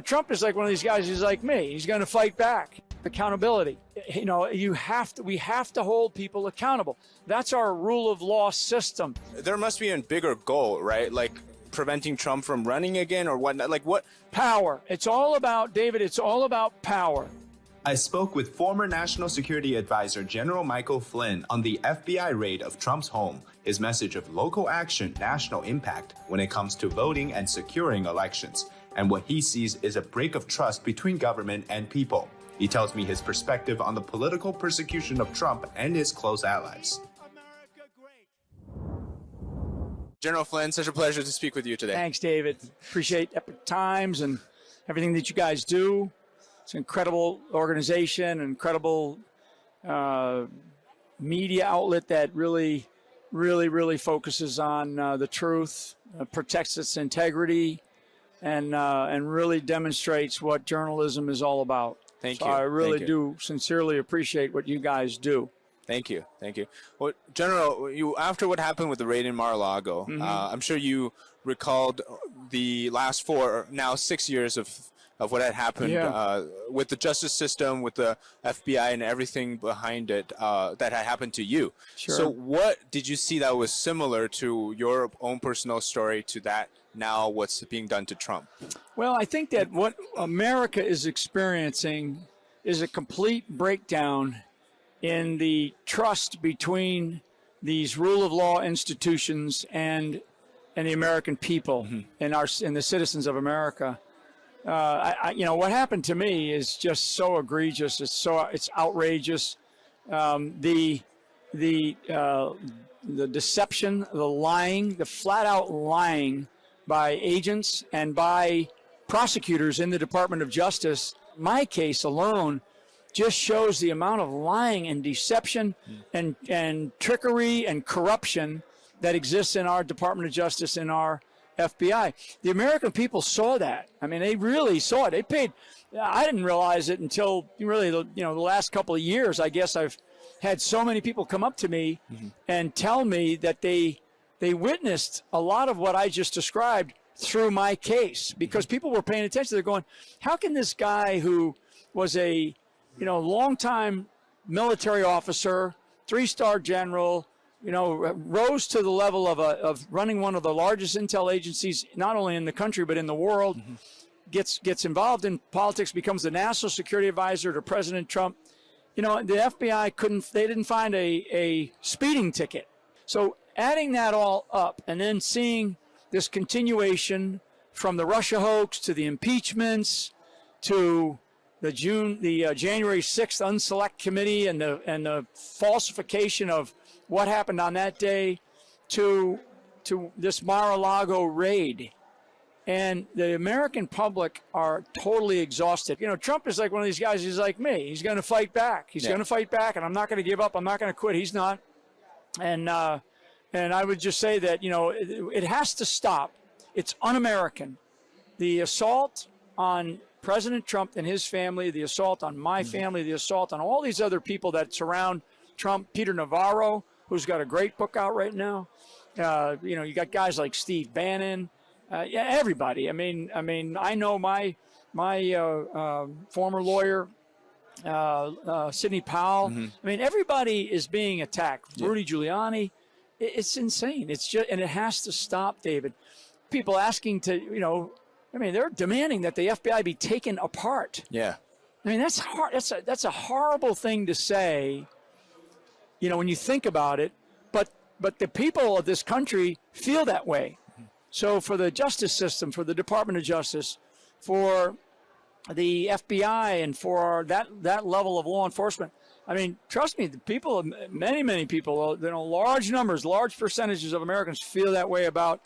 Trump is like one of these guys. He's like me. He's going to fight back. Accountability. We have to hold people accountable. That's our rule of law system. There must be a bigger goal, right? Like preventing Trump from running again or whatnot. Like what? Power. It's all about, David, it's all about power. I spoke with former National Security Advisor General Michael Flynn on the FBI raid of Trump's home, his message of local action, national impact when it comes to voting and securing elections, and what he sees is a break of trust between government and people. He tells me his perspective on the political persecution of Trump and his close allies. General Flynn, such a pleasure to speak with you today. Thanks, David. Appreciate Epic Times and everything that you guys do. It's an incredible organization, an incredible media outlet that really focuses on the truth, protects its integrity, and really demonstrates what journalism is all about. Thank you. I really do sincerely appreciate what you guys do. Thank you. Well, General, after what happened with the raid in Mar-a-Lago, I'm sure you recalled the last 6 years of what had happened with the justice system, with the FBI and everything behind it that had happened to you. Sure. So what did you see that was similar to your own personal story to that now what's being done to Trump? Well, I think that what America is experiencing is a complete breakdown in the trust between these rule of law institutions and the American people and the citizens of America. What happened to me is just so egregious. It's outrageous. The deception, the lying, the flat out lying by agents and by prosecutors in the Department of Justice. My case alone just shows the amount of lying and deception and trickery and corruption that exists in our Department of Justice, in our FBI. The American people saw that. I mean, they really saw it. They paid. I didn't realize it until really the last couple of years. I guess I've had so many people come up to me and tell me that they witnessed a lot of what I just described through my case, because people were paying attention. They're going, how can this guy who was a longtime military officer, 3-star general, rose to the level of running one of the largest intel agencies, not only in the country, but in the world, gets involved in politics, becomes the national security advisor to President Trump. The FBI they didn't find a speeding ticket. So adding that all up and then seeing this continuation from the Russia hoax to the impeachments to the January 6th Unselect Committee and the falsification of what happened on that day to this Mar-a-Lago raid. And the American public are totally exhausted. Trump is like one of these guys. He's like me. He's going to fight back. He's going to fight back, and I'm not going to give up. I'm not going to quit. He's not. And I would just say that, it has to stop. It's un-American. The assault on President Trump and his family, the assault on my family, the assault on all these other people that surround Trump, Peter Navarro, who's got a great book out right now. You got guys like Steve Bannon, everybody. I mean, I know my former lawyer, Sidney Powell. I mean, everybody is being attacked. Rudy Giuliani. It's insane. It's just, and it has to stop, David. People asking to, they're demanding that the FBI be taken apart. Yeah. I mean, that's hard. That's a horrible thing to say, when you think about it. But the people of this country feel that way. So for the justice system, for the Department of Justice, for the FBI, and for that level of law enforcement, I mean, trust me, the people, many people, large numbers, large percentages of Americans feel that way about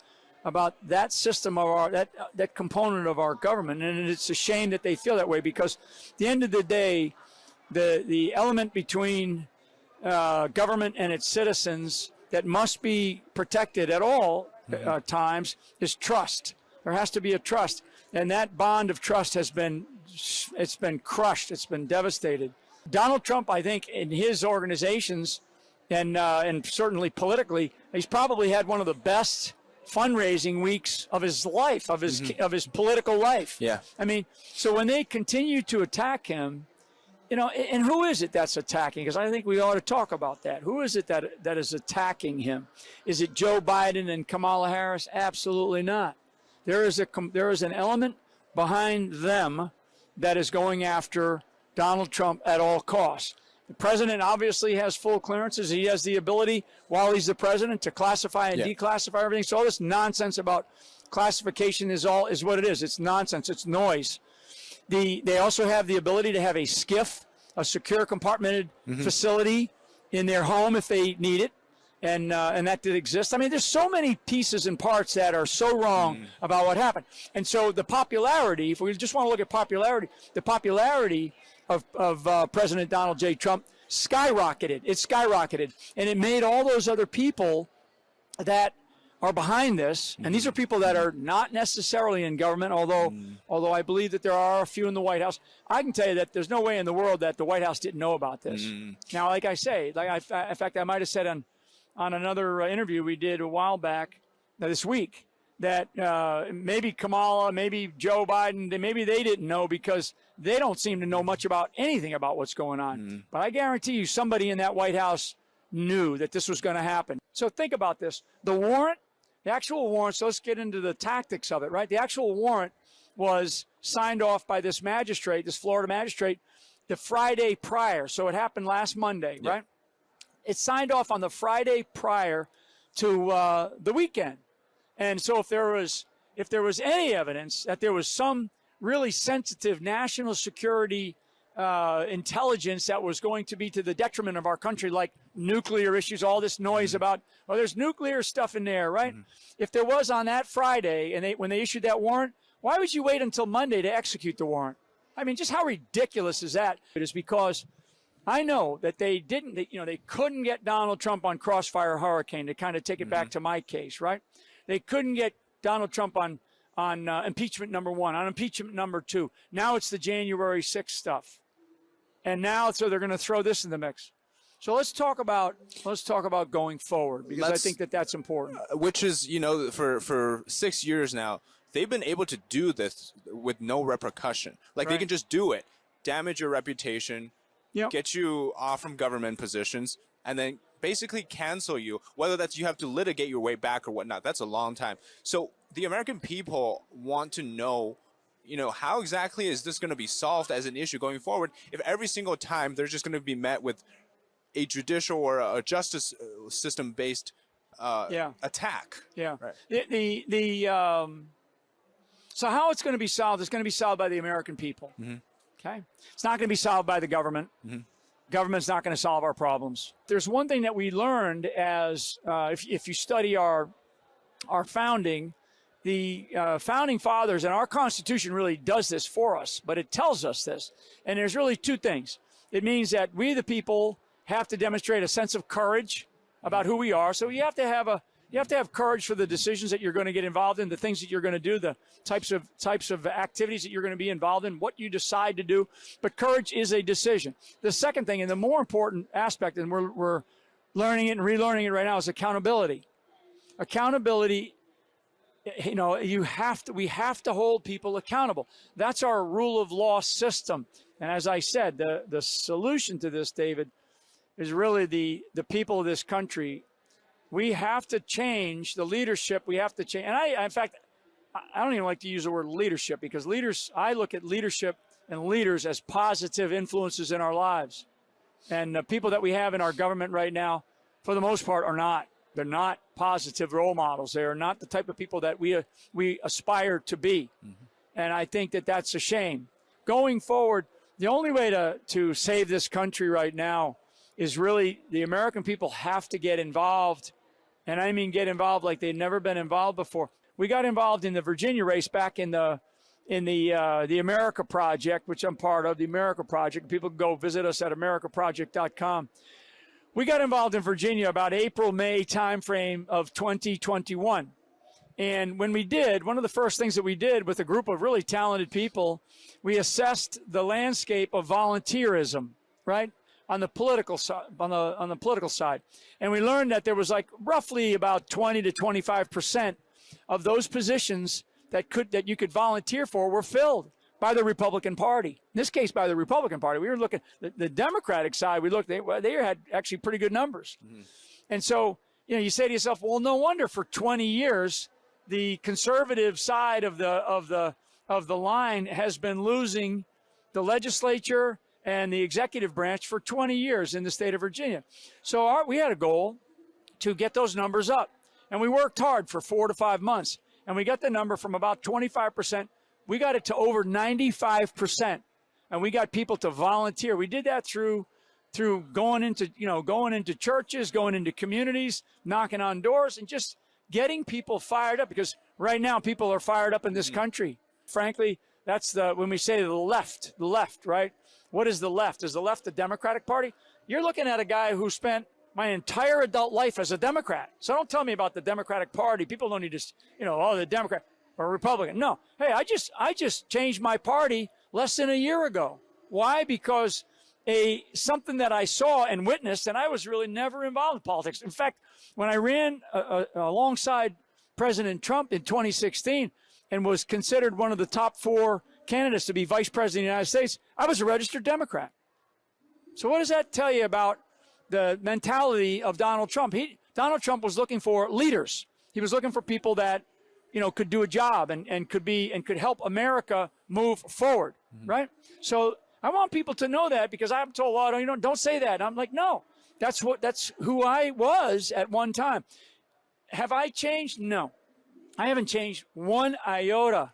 that system of that component of our government. And it's a shame that they feel that way, because at the end of the day, the element between government and its citizens that must be protected at all times is trust. There has to be a trust. And that bond of trust it's been crushed. It's been devastated. Donald Trump, I think, in his organizations and certainly politically, he's probably had one of the best fundraising weeks of his life, of his political life. Yeah. I mean, so when they continue to attack him, you know, and who is it that's attacking? Because I think we ought to talk about that. Who is it that is attacking him? Is it Joe Biden and Kamala Harris? Absolutely not. There is an element behind them that is going after Donald Trump at all costs. The president obviously has full clearances. He has the ability, while he's the president, to classify and declassify everything. So all this nonsense about classification is what it is. It's nonsense. It's noise. They also have the ability to have a SCIF, a secure compartmented facility in their home if they need it, and that did exist. I mean, there's so many pieces and parts that are so wrong about what happened. And so the popularity, if we just want to look at popularity, the popularity of President Donald J. Trump skyrocketed. It skyrocketed, and it made all those other people that are behind this, and these are people that are not necessarily in government, although I believe that there are a few in the White House. I can tell you that there's no way in the world that the White House didn't know about this. Now, like I say, in fact, I might have said on another interview we did a while back this week that maybe Kamala, maybe Joe Biden, maybe they didn't know because they don't seem to know much about anything about what's going on. But I guarantee you somebody in that White House knew that this was going to happen. So think about this. The warrant, the actual warrant, so let's get into the tactics of it, right? The actual warrant was signed off by this magistrate, this Florida magistrate, the Friday prior. So it happened last Monday, right? It's signed off on the Friday prior to the weekend. And so if there was any evidence that there was some really sensitive national security intelligence that was going to be to the detriment of our country, like nuclear issues, all this noise about, oh, there's nuclear stuff in there, right? If there was on that Friday and when they issued that warrant, why would you wait until Monday to execute the warrant? I mean, just how ridiculous is that? It is because I know that they couldn't get Donald Trump on Crossfire Hurricane, to kind of take it back to my case, right? They couldn't get Donald Trump on impeachment number 1, on impeachment number 2. Now it's the January 6th stuff. And now, so they're going to throw this in the mix. So let's talk about going forward, because I think that's important. Which is, for 6 years now, they've been able to do this with no repercussion. Like they can just do it, damage your reputation, get you off from government positions, and then basically cancel you, whether that's you have to litigate your way back or whatnot. That's a long time. So the American people want to know, how exactly is this going to be solved as an issue going forward if every single time they're just going to be met with a judicial or a justice system-based attack. Yeah. Right. So how it's going to be solved, it's going to be solved by the American people. Okay? It's not going to be solved by the government. Government's not going to solve our problems. There's one thing that we learned as, if you study our founding, the founding fathers, and our Constitution really does this for us, but it tells us this. And there's really two things. It means that we, the people, have to demonstrate a sense of courage about who we are. So you have to have courage for the decisions that you're going to get involved in, the things that you're going to do, the types of activities that you're going to be involved in, what you decide to do. But courage is a decision. The second thing, and the more important aspect, and we're learning it and relearning it right now, is accountability. Accountability. We have to hold people accountable. That's our rule of law system. And as I said, the solution to this, David, is really the people of this country. We have to change the leadership. We have to change. And in fact, I don't even like to use the word leadership, because I look at leadership and leaders as positive influences in our lives. And the people that we have in our government right now, for the most part, are not. They're not positive role models. They are not the type of people that we aspire to be. And I think that that's a shame. Going forward, the only way to save this country right now is really the American people have to get involved. And I mean get involved like they've never been involved before. We got involved in the Virginia race back in the America Project, which I'm part of, the America Project. People can go visit us at americaproject.com. We got involved in Virginia about April-May timeframe of 2021. And when we did, one of the first things that we did with a group of really talented people, we assessed the landscape of volunteerism, right, on the political side, on the political side. And we learned that there was like roughly about 20 to 25% of those positions that you could volunteer for were filled by the Republican Party. In this case, by the Republican Party. We were looking the Democratic side. We looked; they had actually pretty good numbers. And so, you say to yourself, well, no wonder for 20 years the conservative side of the line has been losing the legislature and the executive branch for 20 years in the state of Virginia. So we had a goal to get those numbers up. And we worked hard for 4 to 5 months. And we got the number from about 25%. We got it to over 95%. And we got people to volunteer. We did that through going into churches, going into communities, knocking on doors, and just getting people fired up. Because right now people are fired up in this country. Frankly, that's when we say the left, right? What is the left? Is the left the Democratic Party? You're looking at a guy who spent my entire adult life as a Democrat. So don't tell me about the Democratic Party. People don't need to, the Democrat or Republican. No. Hey, I just changed my party less than a year ago. Why? Because something that I saw and witnessed, and I was really never involved in politics. In fact, when I ran alongside President Trump in 2016 and was considered one of the top 4 candidates to be vice president of the United States, I was a registered Democrat. So what does that tell you about the mentality of Donald Trump? Donald Trump was looking for leaders. He was looking for people that, could do a job and could help America move forward, right? So I want people to know that, because I'm told, oh, don't say that. And I'm like, no, that's who I was at one time. Have I changed? No, I haven't changed one iota.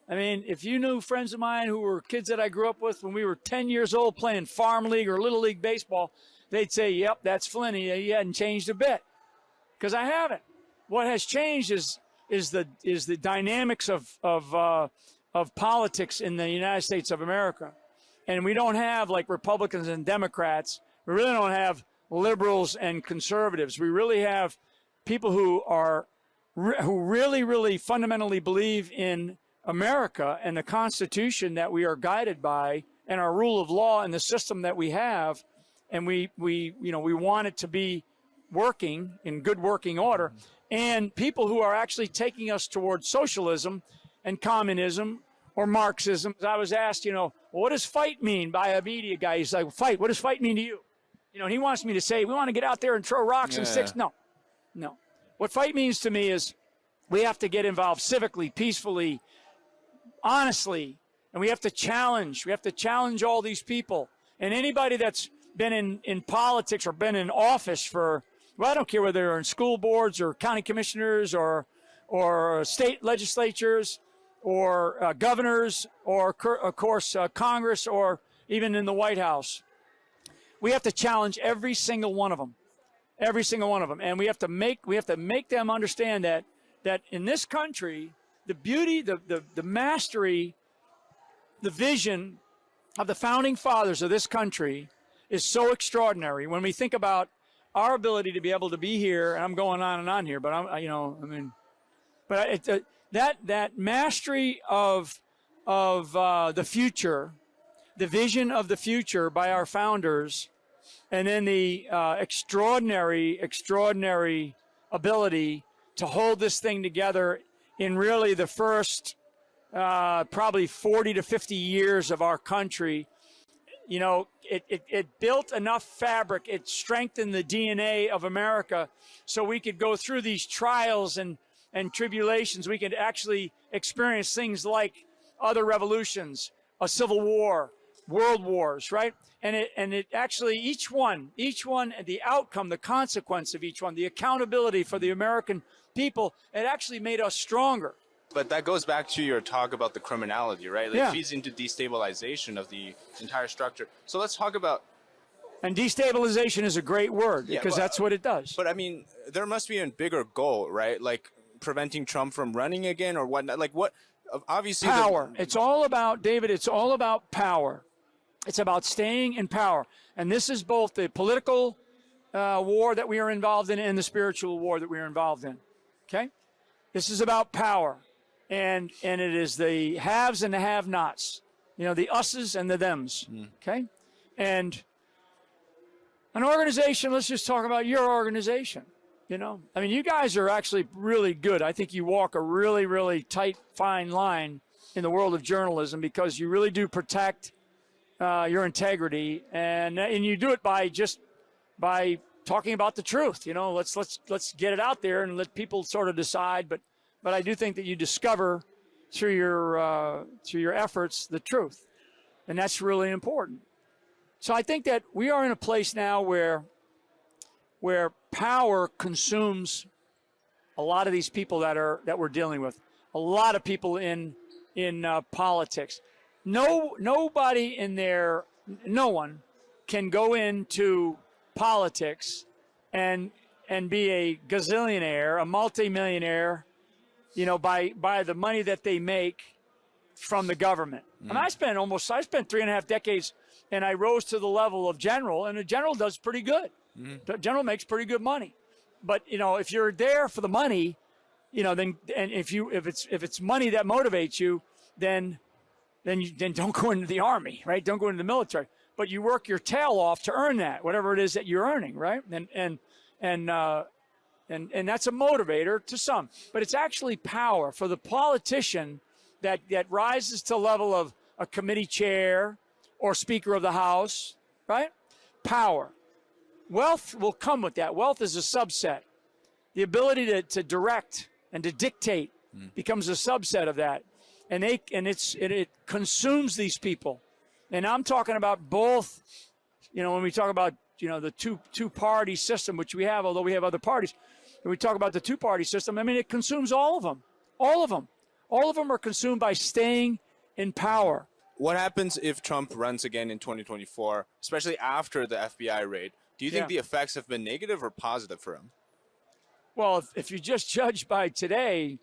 I mean, if you knew friends of mine who were kids that I grew up with when we were 10 years old playing farm league or little league baseball, they'd say, yep, that's Flynn. He hadn't changed a bit. Because I haven't. What has changed is the dynamics of politics in the United States of America. And we don't have like Republicans and Democrats. We really don't have liberals and conservatives. We really have people who really, really fundamentally believe in America and the Constitution that we are guided by, and our rule of law and the system that we have. And we want it to be working in good working order. And people who are actually taking us towards socialism and communism or Marxism. I was asked, what does fight mean by a media guy? He's like, fight. What does fight mean to you? And he wants me to say, we want to get out there and throw rocks and sticks. No. What fight means to me is we have to get involved civically, peacefully, honestly, and we have to challenge. We have to challenge all these people. And anybody that's been in politics or been in office for, I don't care whether they're in school boards or county commissioners or state legislatures or governors or, of course, Congress or even in the White House. We have to challenge every single one of them. Every single one of them. And we have to make them understand that in this country, the beauty, the mastery, the vision of the founding fathers of this country is so extraordinary. When we think about our ability to be able to be here, and I'm going on and on here, but that mastery of the future, the vision of the future by our founders, and then the extraordinary ability to hold this thing together in really the first probably 40 to 50 years of our country. It built enough fabric, it strengthened the DNA of America so we could go through these trials and tribulations. We could actually experience things like other revolutions, a civil war, world wars, right? And it actually, each one, the outcome, the consequence of each one, the accountability for the American people, it actually made us stronger. But that goes back to your talk about the criminality, right? It feeds into destabilization of the entire structure. So let's talk about... And destabilization is a great word, because that's what it does. But I mean, there must be a bigger goal, right? Like preventing Trump from running again or whatnot. Like what? Obviously... Power. It's all about, David, it's all about power. It's about staying in power. And this is both the political war that we are involved in and the spiritual war that we are involved in. Okay? This is about power. And it is the haves and the have-nots, the us's and the thems, okay? And an organization, let's just talk about your organization. You know, I mean, you guys are actually really good. I think you walk a really, really tight, fine line in the world of journalism because you really do protect your integrity, and you do it by talking about the truth. You know, let's get it out there and let people sort of decide. But I do think that you discover through your efforts the truth, and that's really important. So I think that we are in a place now where power consumes a lot of these people that we're dealing with. A lot of people in politics. Nobody in there, no one can go into politics and be a gazillionaire, a multimillionaire, you know, by the money that they make from the government. I mean, I spent 3.5 decades, and I rose to the level of general, and a general does pretty good. The general makes pretty good money. But, you know, if you're there for the money, you know, then, and if it's money that motivates you, then don't go into the army, right? Don't go into the military. But you work your tail off to earn that, whatever it is that you're earning, right? And that's a motivator to some. But it's actually power for the politician that rises to the level of a committee chair or Speaker of the House, right? Power. Wealth will come with that. Wealth is a subset. The ability to direct and to dictate becomes a subset of that. And it consumes these people. And I'm talking about both, you know, when we talk about, you know, the two-party system, which we have, although we have other parties, when we talk about the two-party system, I mean, it consumes all of them. All of them. All of them are consumed by staying in power. What happens if Trump runs again in 2024, especially after the FBI raid? Do you think the effects have been negative or positive for him? Well, if you just judge by today,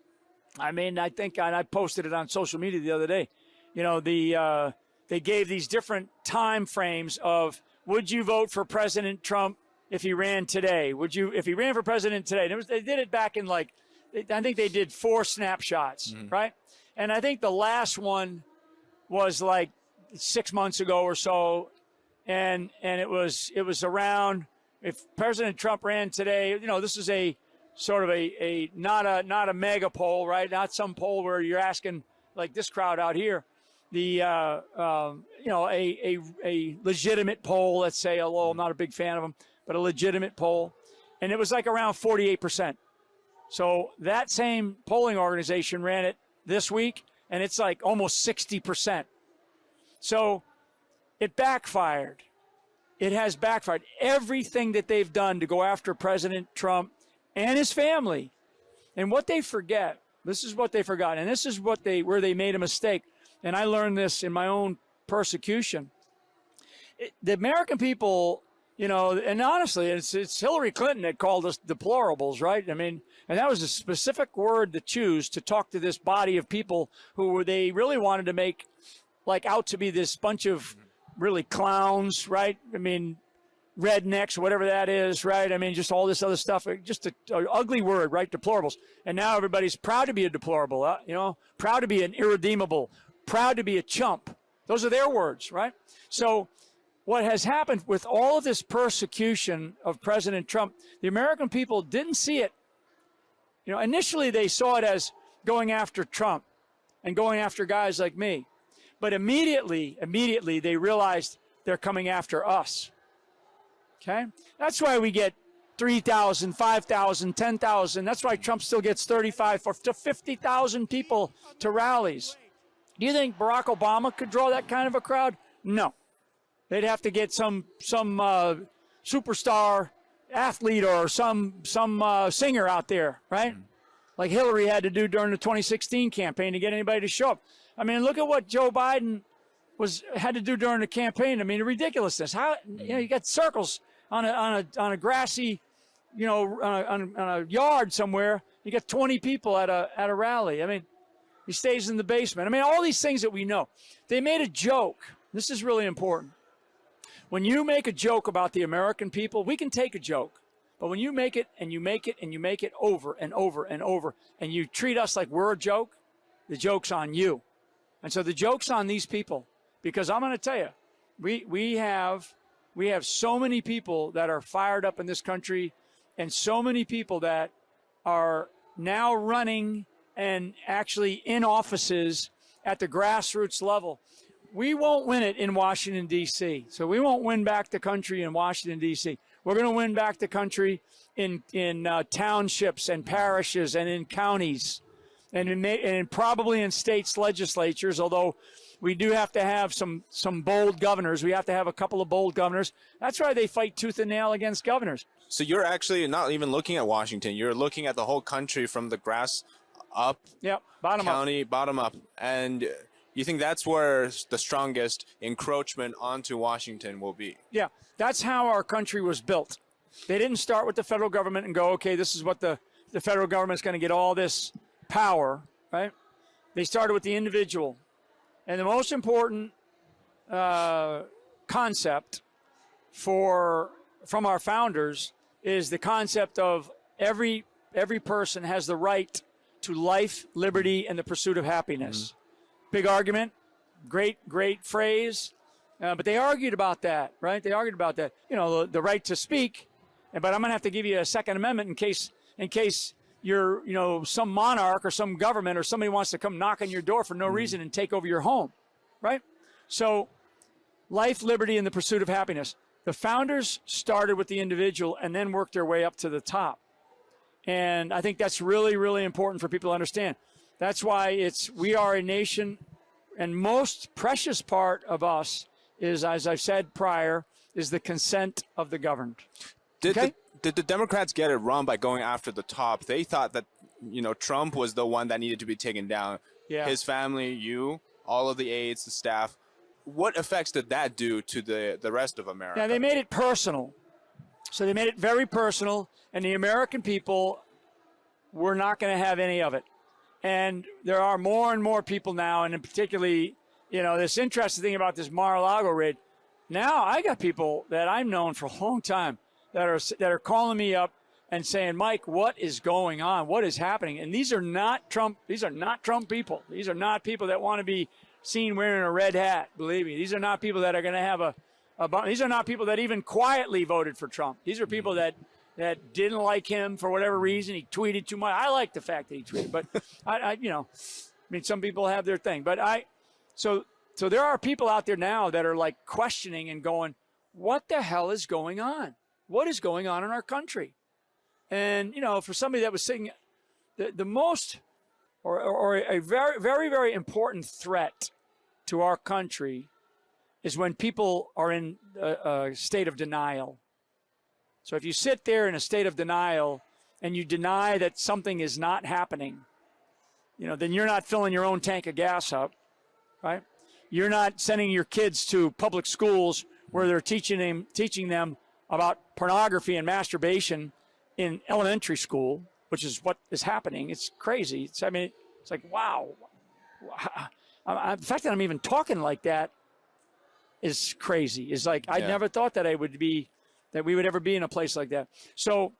I mean, I think, and I posted it on social media the other day, you know, they gave these different time frames of, would you vote for President Trump if he ran today? If he ran for president today? And they did it back in I think they did 4 snapshots, right? And I think the last one was like 6 months ago or so. And it was around, if President Trump ran today, you know, this is a sort of a not a mega poll, right? Not some poll where you're asking like this crowd out here. You know, a legitimate poll, let's say, although I'm not a big fan of them, but a legitimate poll. And it was like around 48%. So that same polling organization ran it this week, and it's like almost 60%. So it backfired. It has backfired. Everything that they've done to go after President Trump and his family. And what they forget, this is what they forgot, and this is where they made a mistake. And I learned this in my own persecution. The American people, you know, and honestly, it's Hillary Clinton that called us deplorables, right? I mean, and that was a specific word to choose to talk to this body of people who they really wanted to make like out to be this bunch of really clowns, right? I mean, rednecks, whatever that is, right? I mean, just all this other stuff, just an ugly word, right? Deplorables. And now everybody's proud to be a deplorable, you know, proud to be an irredeemable, proud to be a chump. Those are their words, right? So what has happened with all of this persecution of President Trump, the American people didn't see it. You know, initially they saw it as going after Trump and going after guys like me. But immediately they realized they're coming after us. Okay? That's why we get 3,000, 5,000, 10,000. That's why Trump still gets 35 to 50,000 people to rallies. Do you think Barack Obama could draw that kind of a crowd? No. They'd have to get some superstar athlete or some singer out there, right? Like Hillary had to do during the 2016 campaign to get anybody to show up. I mean, look at what Joe Biden had to do during the campaign. I mean, the ridiculousness. How, you know, you got circles on a grassy, you know, on a yard somewhere. You got 20 people at a rally. I mean, he stays in the basement. I mean, all these things that we know. They made a joke. This is really important. When you make a joke about the American people, we can take a joke. But when you make it and you make it and you make it over and over and over, and you treat us like we're a joke, the joke's on you. And so the joke's on these people. Because I'm going to tell you, we have so many people that are fired up in this country and so many people that are now running and actually in offices at the grassroots level. We won't win it in Washington, D.C. So we won't win back the country in Washington, D.C. We're going to win back the country in townships and parishes and in counties and probably in states' legislatures, although we do have to have some bold governors. We have to have a couple of bold governors. That's why they fight tooth and nail against governors. So you're actually not even looking at Washington. You're looking at the whole country from the grass up, bottom up. And you think that's where the strongest encroachment onto Washington will be? Yeah, that's how our country was built. They didn't start with the federal government and go, okay, this is what the federal government's going to get all this power, right? They started with the individual. And the most important concept from our founders is the concept of every person has the right to life, liberty, and the pursuit of happiness. Mm-hmm. Big argument, great phrase, but they argued about that, right? They argued about that. You know, the right to speak, but I'm going to have to give you a Second Amendment in case you're, you know, some monarch or some government or somebody wants to come knock on your door for no reason and take over your home, right? So life, liberty, and the pursuit of happiness. The founders started with the individual and then worked their way up to the top. And I think that's really, really important for people to understand. That's why we are a nation, and most precious part of us is, as I've said prior, is the consent of the governed. Did the Democrats get it wrong by going after the top? They thought that, you know, Trump was the one that needed to be taken down. Yeah. His family, you, all of the aides, the staff. What effects did that do to the rest of America? Yeah, they made it personal. So they made it very personal, and the American people were not going to have any of it. And there are more and more people now, and particularly, you know, this interesting thing about this Mar-a-Lago raid. Now I got people that I've known for a long time that are calling me up and saying, Mike, what is going on? What is happening? And these are not Trump. These are not Trump people. These are not people that want to be seen wearing a red hat. Believe me, these are not people that are going to have these are not people that even quietly voted for Trump. These are people that didn't like him for whatever reason. He tweeted too much. I like the fact that he tweeted, but you know, I mean, some people have their thing, but so there are people out there now that are like questioning and going, what the hell is going on? What is going on in our country? And, you know, for somebody that was saying the most or a very, very, very important threat to our country is when people are in a state of denial. So if you sit there in a state of denial and you deny that something is not happening, you know, then you're not filling your own tank of gas up, right? You're not sending your kids to public schools where they're teaching them about pornography and masturbation in elementary school, which is what is happening. It's crazy. It's like, wow. The fact that I'm even talking like that is crazy. It's like, I never thought that we would ever be in a place like that. So,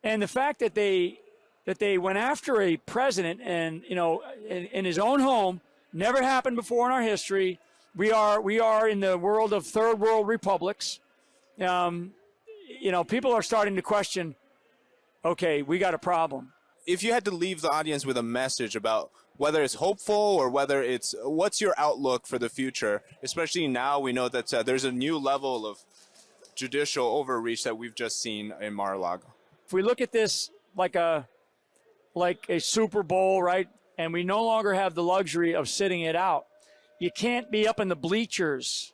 and the fact that they went after a president and, you know, in his own home, never happened before in our history. We are in the world of third world republics. You know, people are starting to question, okay, we got a problem. If you had to leave the audience with a message about whether it's hopeful or whether it's, what's your outlook for the future, especially now we know that there's a new level of judicial overreach that we've just seen in Mar-a-Lago. If we look at this like a Super Bowl, right, and we no longer have the luxury of sitting it out, you can't be up in the bleachers.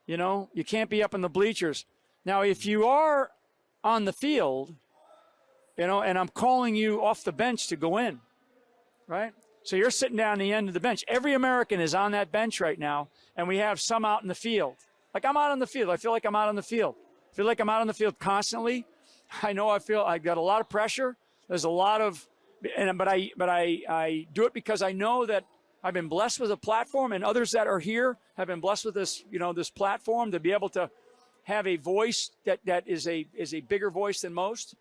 You know, you can't be up in the bleachers. Now, if you are on the field, you know, and I'm calling you off the bench to go in, right? So you're sitting down the end of the bench. Every American is on that bench right now, and we have some out in the field. Like I'm out on the field. I feel like I'm out on the field. I feel like I'm out on the field constantly. I know I got a lot of pressure. There's a lot of, but I do it because I know that I've been blessed with a platform, and others that are here have been blessed with this, you know, this platform to be able to have a voice that is a bigger voice than most.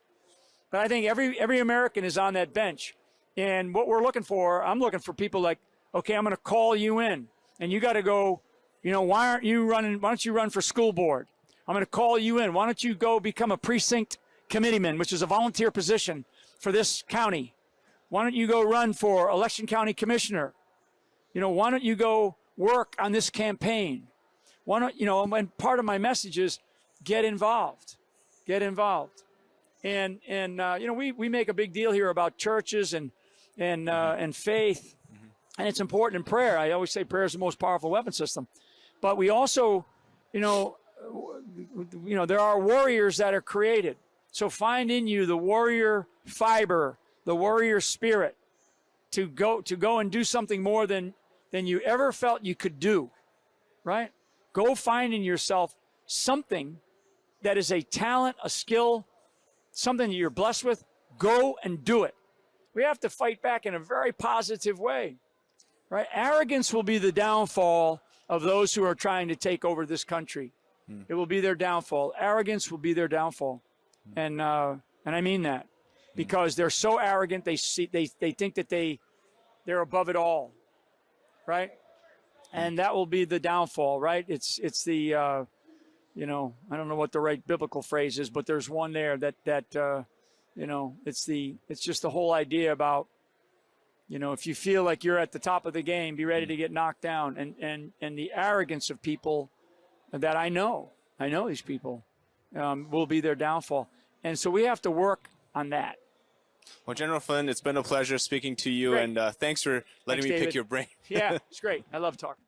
But I think every American is on that bench. And what we're looking for, I'm looking for people like, okay, I'm going to call you in, and you got to go, you know, why don't you run for school board? I'm going to call you in. Why don't you go become a precinct committeeman, which is a volunteer position for this county. Why don't you go run for election county commissioner? Why don't you go work on this campaign? Why don't, and part of my message is get involved. Get involved. And we make a big deal here about churches and faith, and it's important in prayer. I always say prayer is the most powerful weapon system. But we also, there are warriors that are created. So find in you the warrior fiber, the warrior spirit to go and do something more than you ever felt you could do, right? Go find in yourself something that is a talent, a skill, something that you're blessed with. Go and do it. We have to fight back in a very positive way, right? Arrogance will be the downfall of those who are trying to take over this country. It will be their downfall. Arrogance will be their downfall. And I mean that because they're so arrogant, they think that they're above it all, right? And that will be the downfall, right? It's the, I don't know what the right biblical phrase is, but there's one there that it's just the whole idea about, if you feel like you're at the top of the game, be ready to get knocked down. And the arrogance of people that I know these people, will be their downfall. And so we have to work on that. Well, General Flynn, it's been a pleasure speaking to you, Great. and thanks for letting me David. pick your brain. Yeah, it's great. I love talking.